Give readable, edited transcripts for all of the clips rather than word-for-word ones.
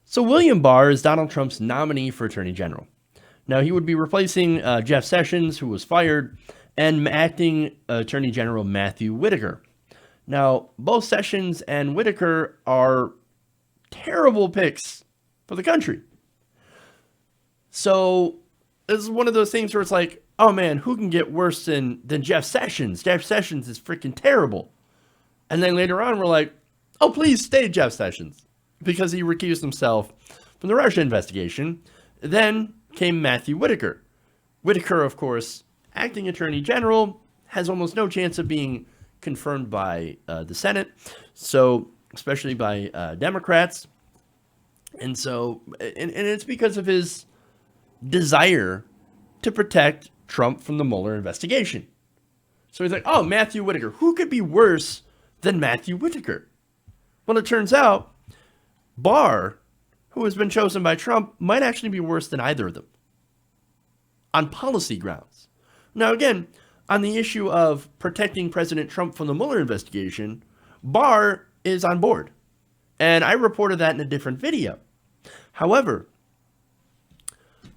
So William Barr is Donald Trump's nominee for Attorney General. Now, he would be replacing Jeff Sessions, who was fired, and acting Attorney General Matthew Whitaker. Now, both Sessions and Whitaker are terrible picks for the country. So this is one of those things where it's like, oh man, who can get worse than Jeff Sessions? Jeff Sessions is freaking terrible. And then later on, we're like, oh, please stay Jeff Sessions, because he recused himself from the Russia investigation. Then came Matthew Whitaker. Whitaker, of course, acting Attorney General, has almost no chance of being confirmed by the Senate, so especially by Democrats. And so, and it's because of his desire to protect Trump from the Mueller investigation. So he's like, oh, Matthew Whitaker. Who could be worse than Matthew Whitaker? Well, it turns out Barr, who has been chosen by Trump, might actually be worse than either of them on policy grounds. Now, again, on the issue of protecting President Trump from the Mueller investigation, Barr is on board. And I reported that in a different video. However,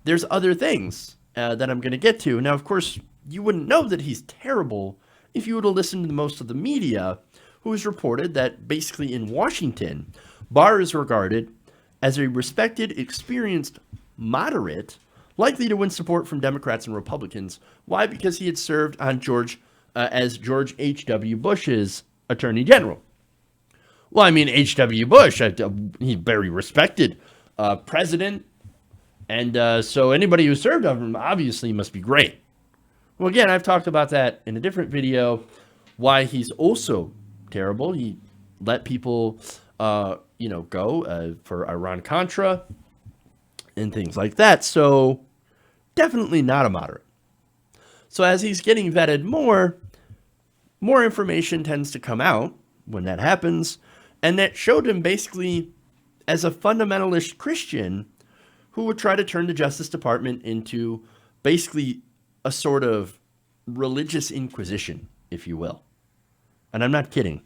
there's other things that I'm going to get to. Now, of course, you wouldn't know that he's terrible if you would have listened to most of the media, who has reported that basically in Washington, Barr is regarded as a respected, experienced moderate, likely to win support from Democrats and Republicans. Why? Because he had served on as George H.W. Bush's Attorney General. Well, I mean, H.W. Bush, he's very respected president, and so anybody who served under him obviously must be great. Well, again, I've talked about that in a different video, why he's also terrible. He let people, go for Iran-Contra and things like that. So definitely not a moderate. So as he's getting vetted more information tends to come out when that happens. And that showed him basically as a fundamentalist Christian who would try to turn the Justice Department into basically a sort of religious inquisition, if you will. And I'm not kidding.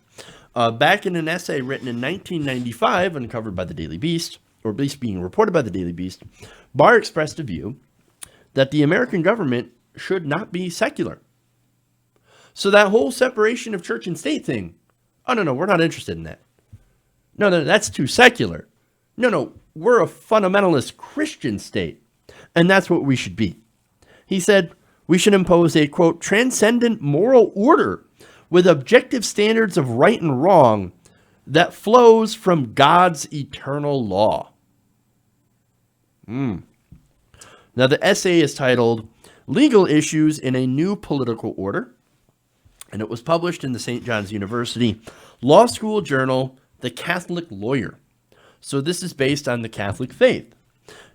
Back in an essay written in 1995, uncovered by the Daily Beast, or at least being reported by the Daily Beast, Barr expressed a view that the American government should not be secular. So that whole separation of church and state thing, oh, no, we're not interested in that. No, that's too secular. No, we're a fundamentalist Christian state, and that's what we should be. He said, we should impose a, quote, transcendent moral order with objective standards of right and wrong that flows from God's eternal law. Now, the essay is titled Legal Issues in a New Political Order, and it was published in the St. John's University Law School Journal, The Catholic Lawyer. So this is based on the Catholic faith.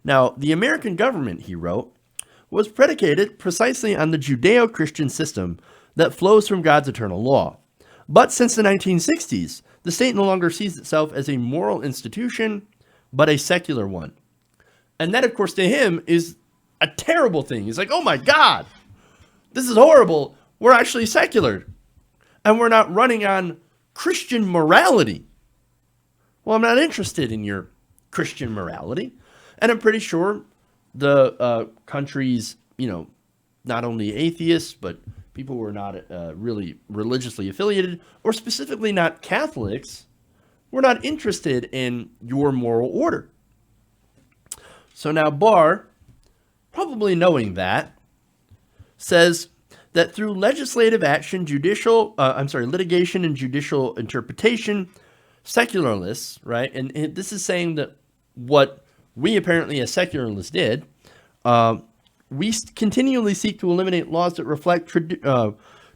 Now, the American government, he wrote, was predicated precisely on the Judeo-Christian system that flows from God's eternal law. But since the 1960s, the state no longer sees itself as a moral institution, but a secular one. And that, of course, to him is a terrible thing. He's like, oh my God, this is horrible. We're actually secular. And we're not running on Christian morality. Well, I'm not interested in your Christian morality. And I'm pretty sure the country's, not only atheists, but people who are not really religiously affiliated, or specifically not Catholics, were not interested in your moral order. So now Barr, probably knowing that, says that through legislative action, litigation and judicial interpretation, secularists, right? And this is saying that what we apparently as secularists did, we continually seek to eliminate laws that reflect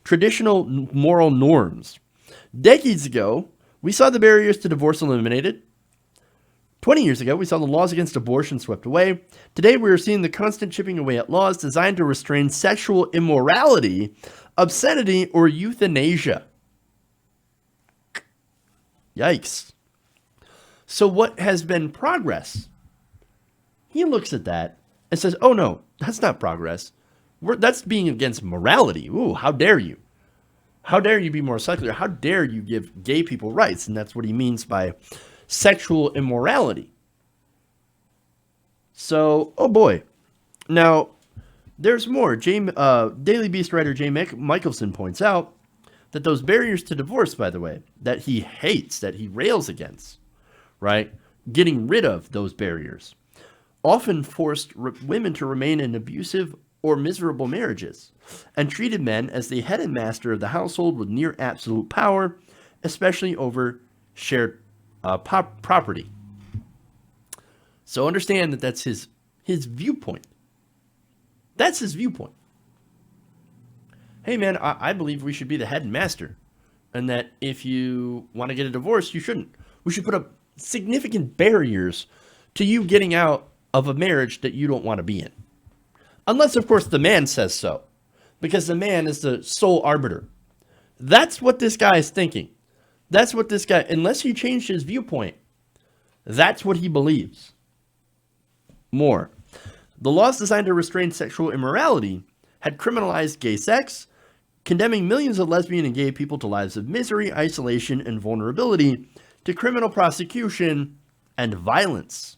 traditional moral norms. Decades ago, we saw the barriers to divorce eliminated. 20 years ago, we saw the laws against abortion swept away. Today, we are seeing the constant chipping away at laws designed to restrain sexual immorality, obscenity, or euthanasia. Yikes. So what has been progress? He looks at that and says, oh no, that's not progress. That's being against morality. Ooh, how dare you? How dare you be more secular? How dare you give gay people rights? And that's what he means by sexual immorality. So, oh boy. Now, there's more. Daily Beast writer Jay Michelson points out that those barriers to divorce, by the way, that he hates, that he rails against, right? Getting rid of those barriers often forced women to remain in abusive or miserable marriages and treated men as the head and master of the household with near absolute power, especially over shared property. So understand that that's his viewpoint. That's his viewpoint. Hey man, I believe we should be the head and master, and that if you want to get a divorce, you shouldn't. We should put up significant barriers to you getting out of a marriage that you don't want to be in. Unless, of course, the man says so, because the man is the sole arbiter. That's what this guy is thinking. That's what this guy, unless he changed his viewpoint, that's what he believes. More. The laws designed to restrain sexual immorality had criminalized gay sex, condemning millions of lesbian and gay people to lives of misery, isolation, and vulnerability, to criminal prosecution and violence.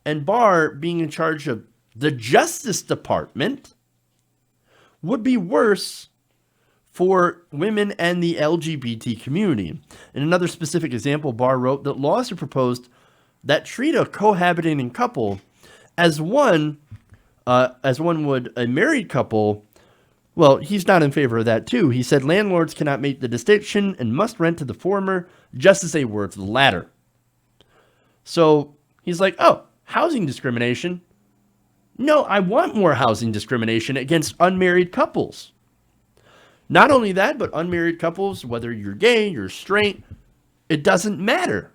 And Barr, being in charge of the Justice Department, would be worse for women and the LGBT community. In another specific example, Barr wrote that laws are proposed that treat a cohabitating couple as one would a married couple. Well, he's not in favor of that too. He said landlords cannot make the distinction and must rent to the former just as they were to the latter. So he's like, oh, housing discrimination. No, I want more housing discrimination against unmarried couples. Not only that, but unmarried couples, whether you're gay, you're straight, it doesn't matter.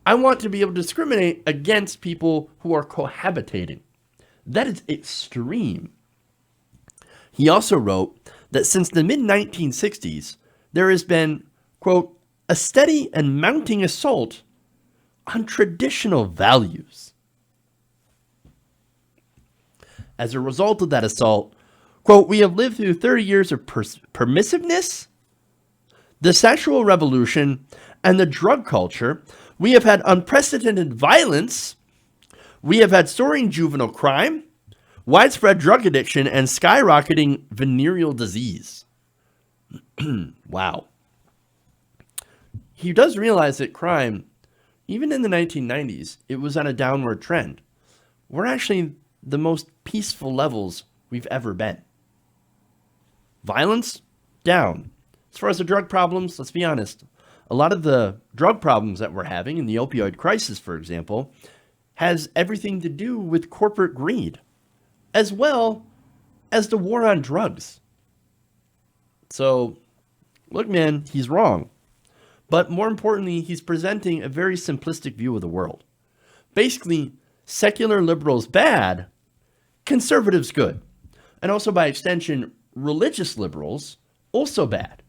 I want to be able to discriminate against people who are cohabitating. That is extreme. He also wrote that since the mid-1960s, there has been, quote, a steady and mounting assault on traditional values. As a result of that assault, quote, we have lived through 30 years of permissiveness, the sexual revolution, and the drug culture. We have had unprecedented violence. We have had soaring juvenile crime, widespread drug addiction, and skyrocketing venereal disease. Wow. He does realize that crime, even in the 1990s, it was on a downward trend. We're actually the most peaceful levels we've ever been. Violence, down. As far as the drug problems, let's be honest. A lot of the drug problems that we're having in the opioid crisis, for example, has everything to do with corporate greed, as well as the war on drugs. So, look, man, he's wrong. But more importantly, he's presenting a very simplistic view of the world. Basically, secular liberals bad, conservatives good. And also by extension, religious liberals also bad.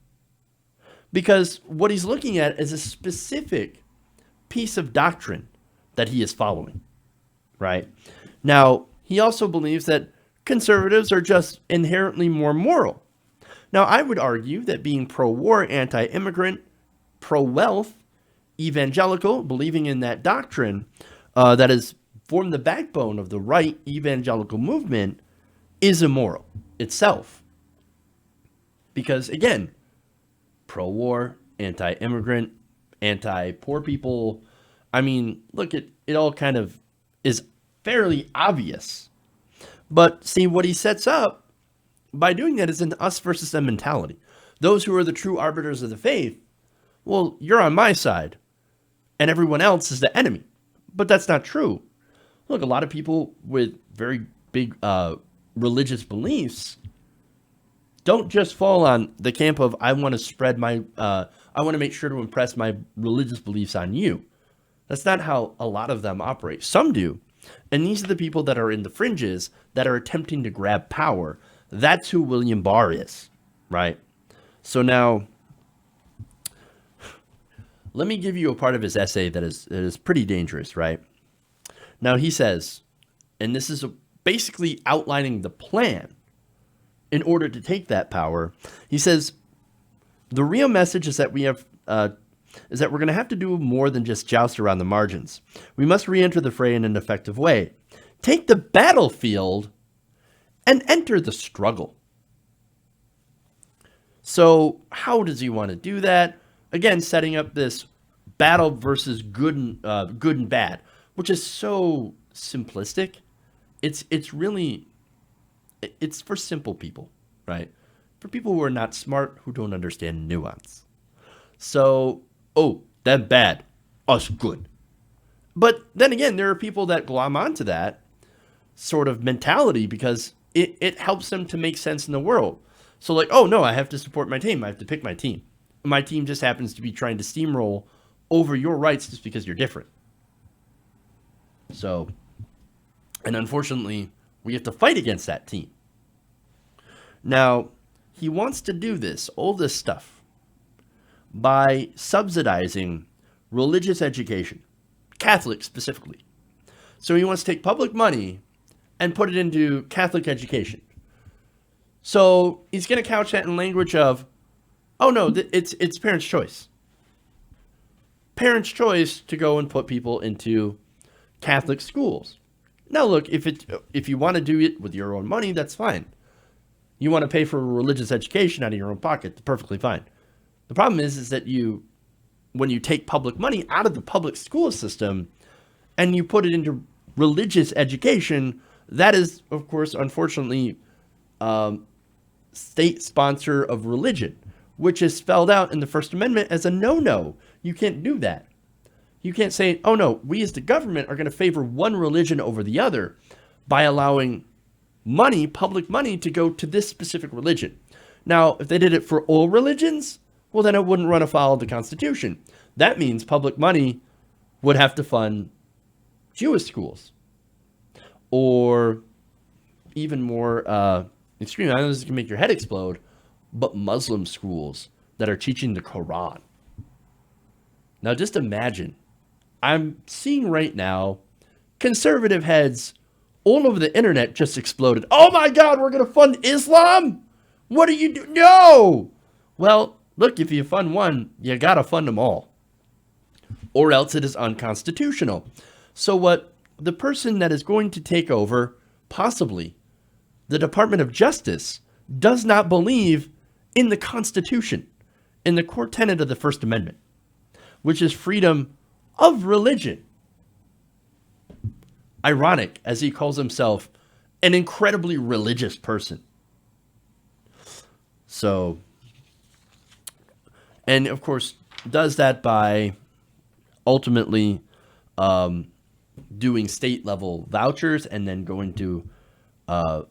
Because what he's looking at is a specific piece of doctrine that he is following, right? Now, he also believes that conservatives are just inherently more moral. Now, I would argue that being pro-war, anti-immigrant, pro-wealth, evangelical, believing in that doctrine that has formed the backbone of the right evangelical movement is immoral itself. Because, again, pro-war, anti-immigrant, anti-poor people, I mean, look, it all kind of is fairly obvious. But see, what he sets up by doing that is an us versus them mentality. Those who are the true arbiters of the faith, well, you're on my side, and everyone else is the enemy. But that's not true. Look, a lot of people with very big religious beliefs don't just fall on the camp of, I want to spread my, I want to make sure to impress my religious beliefs on you. That's not how a lot of them operate. Some do. And these are the people that are in the fringes that are attempting to grab power. That's who William Barr is, right? So now, let me give you a part of his essay that is pretty dangerous, right? Now he says, and this is basically outlining the plan in order to take that power. He says, the real message is that we're going to have to do more than just joust around the margins. We must re-enter the fray in an effective way. take the battlefield and enter the struggle. So how does he want to do that? Again, setting up this battle versus good and bad, which is so simplistic. It's really, it's for simple people, right? For people who are not smart, who don't understand nuance. So, them bad, us good. But then again, there are people that glom onto that sort of mentality because it helps them to make sense in the world. So like, oh no, I have to support my team. I have to pick my team. My team just happens to be trying to steamroll over your rights just because you're different. So, and unfortunately, we have to fight against that team. Now, he wants to do this, all this stuff, by subsidizing religious education, Catholic specifically. So he wants to take public money and put it into Catholic education. So he's going to couch that in language of, oh no, it's parents' choice. Parents' choice to go and put people into Catholic schools. Now look, if you want to do it with your own money, that's fine. You want to pay for religious education out of your own pocket, that's perfectly fine. The problem is that when you take public money out of the public school system and you put it into religious education, that is, of course, unfortunately, state sponsor of religion, which is spelled out in the First Amendment as a no-no. You can't do that. You can't say, oh no, we as the government are going to favor one religion over the other by allowing money, public money, to go to this specific religion. Now, if they did it for all religions, well, then it wouldn't run afoul of the Constitution. That means public money would have to fund Jewish schools. Or even more extreme, I know this can make your head explode, but Muslim schools that are teaching the Quran. Now just imagine, I'm seeing right now, conservative heads all over the internet just exploded. Oh my God, we're going to fund Islam? What do you do? No! Well, look, if you fund one, you got to fund them all. Or else it is unconstitutional. So what the person that is going to take over, possibly, the Department of Justice, does not believe in the Constitution, in the core tenet of the First Amendment, which is freedom of religion. Ironic, as he calls himself an incredibly religious person. So, and of course, does that by ultimately doing state level vouchers and then going to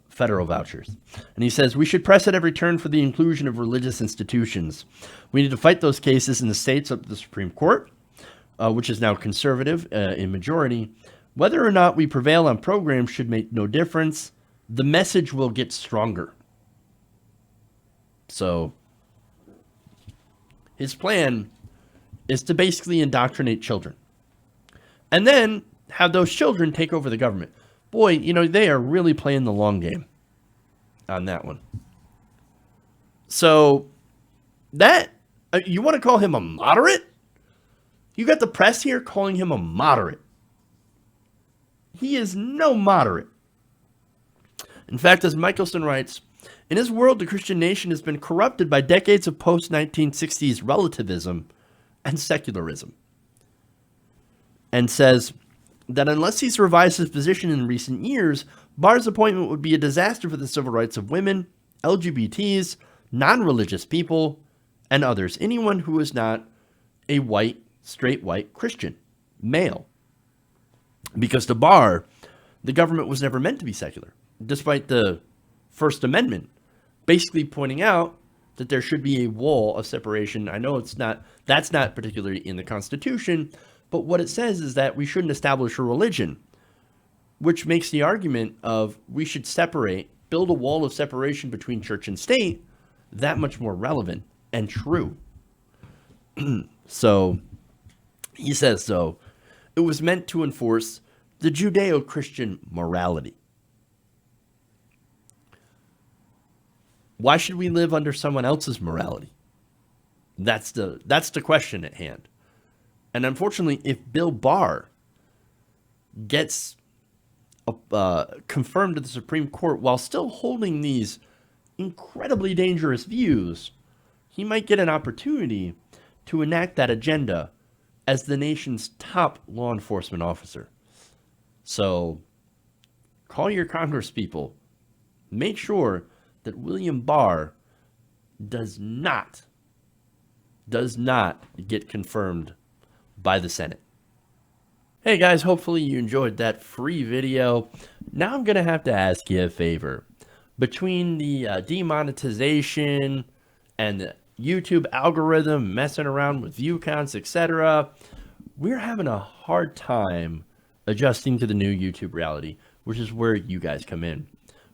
federal vouchers. And he says, we should press at every turn for the inclusion of religious institutions. We need to fight those cases in the states up to the Supreme Court, which is now conservative in majority. Whether or not we prevail on programs should make no difference. The message will get stronger. So his plan is to basically indoctrinate children and then have those children take over the government. Boy, you know, they are really playing the long game on that one. So that, you want to call him a moderate? You got the press here calling him a moderate. He is no moderate. In fact, as Michelson writes, in his world, the Christian nation has been corrupted by decades of post-1960s relativism and secularism. And says that unless he's revised his position in recent years, Barr's appointment would be a disaster for the civil rights of women, LGBTs, non-religious people, and others. Anyone who is not a white, straight white Christian, male. Because to Barr, the government was never meant to be secular, despite the First Amendment basically pointing out that there should be a wall of separation. I know that's not particularly in the Constitution, but what it says is that we shouldn't establish a religion, which makes the argument of we should separate, build a wall of separation between church and state, that much more relevant and true. So he says, so it was meant to enforce the Judeo-Christian morality. Why should we live under someone else's morality? That's the question at hand. And unfortunately, if Bill Barr gets confirmed to the Supreme Court while still holding these incredibly dangerous views, he might get an opportunity to enact that agenda as the nation's top law enforcement officer. So call your congresspeople. Make sure that William Barr does not get confirmed by the Senate. Hey guys, hopefully you enjoyed that free video. Now I'm going to have to ask you a favor. Between the demonetization and the YouTube algorithm messing around with view counts, etc., we're having a hard time adjusting to the new YouTube reality, which is where you guys come in.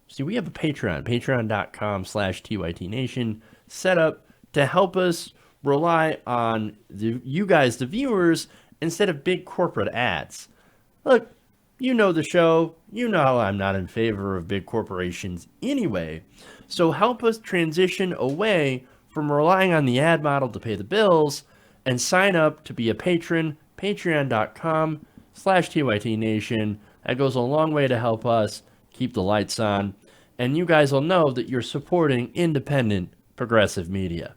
See, we have a Patreon, patreon.com/TYTNation, set up to help us rely on you guys, the viewers, instead of big corporate ads. Look, you know the show. You know I'm not in favor of big corporations anyway. So help us transition away from relying on the ad model to pay the bills and sign up to be a patron, patreon.com/TYTNation. That goes a long way to help us keep the lights on. And you guys will know that you're supporting independent progressive media.